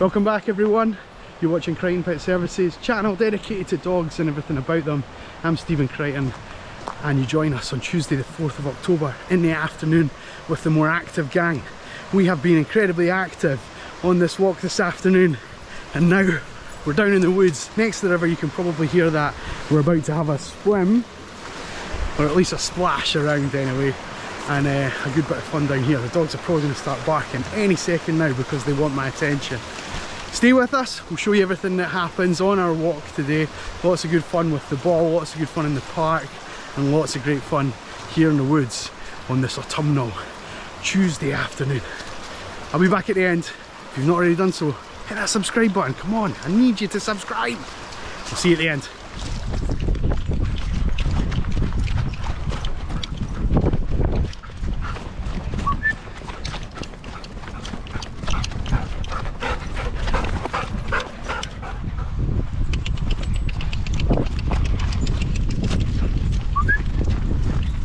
Welcome back everyone. You're watching Crighton Pet Services, channel dedicated to dogs and everything about them. I'm Stephen Crighton and you join us on Tuesday the 4th of October in the afternoon with the more active gang. We have been incredibly active on this walk this afternoon and now we're down in the woods next to the river. You can probably hear that. We're about to have a swim, or at least a splash around anyway, and a good bit of fun down here. The dogs are probably going to start barking any second now because they want my attention. Stay with us, we'll show you everything that happens on our walk today. Lots of good fun with the ball, lots of good fun in the park, and lots of great fun here in the woods on this autumnal Tuesday afternoon. I'll be back at the end. If you've not already done so, hit that subscribe button, come on, I need you to subscribe. We'll see you at the end.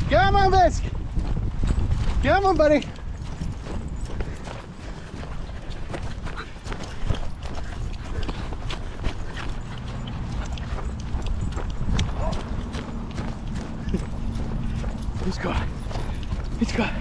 Come on, Biscuit! Come on, buddy! He's got. He's got.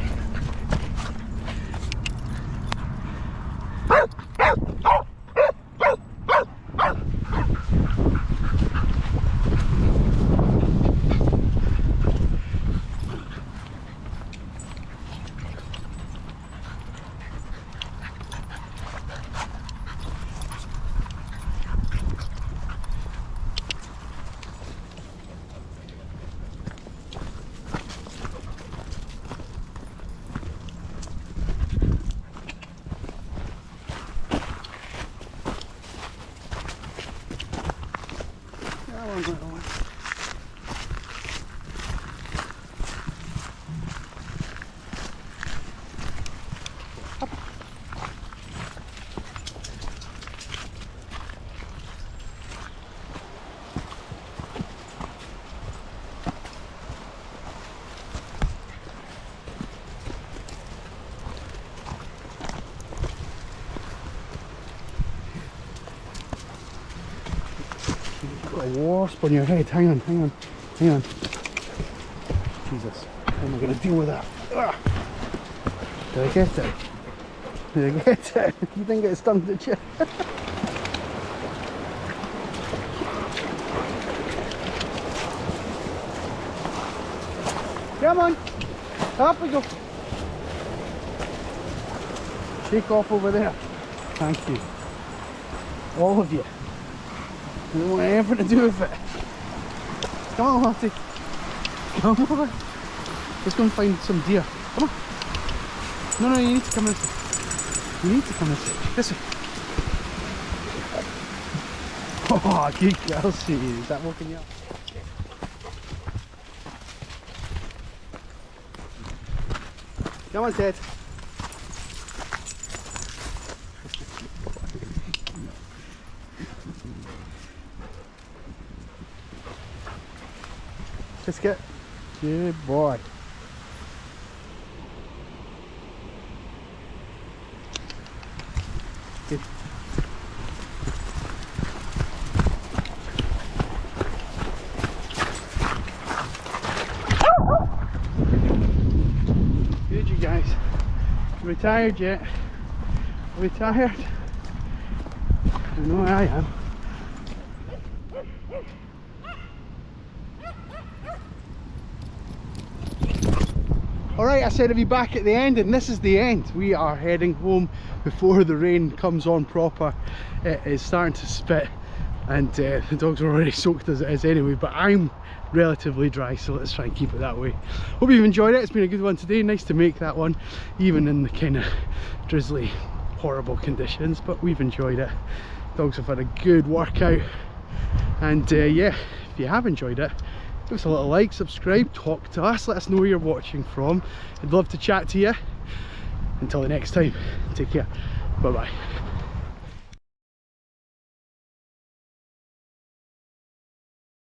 A wasp on your head. Hang on, hang on, hang on. Jesus, how am I going to deal with that? Ugh. Did I get it? Did I get it? You didn't get stung, did you? Come on, up we go. Shake off over there. Thank you, all of you. I don't want anything to do with it. Come on, Lottie. Come on. Let's go and find some deer. Come on. No, no, you need to come this way. You need to come this way. This way. Oh, good girl, she is. Is that woken you up? Come on, Ted. Biscuit, good boy. Good. Good, you guys. Are we tired yet? Are we tired? I know I am. Alright, I said I'd be back at the end, and this is the end. We are heading home before the rain comes on proper. It is starting to spit and the dogs are already soaked as it is anyway, but I'm relatively dry, so let's try and keep it that way. Hope you've enjoyed it. It's been a good one today. Nice to make that one, even in the kind of drizzly, horrible conditions, but we've enjoyed it. Dogs have had a good workout, and yeah, if you have enjoyed it, give us a little like, subscribe, talk to us, let us know where you're watching from. I'd love to chat to you. Until the next time, take care, bye bye.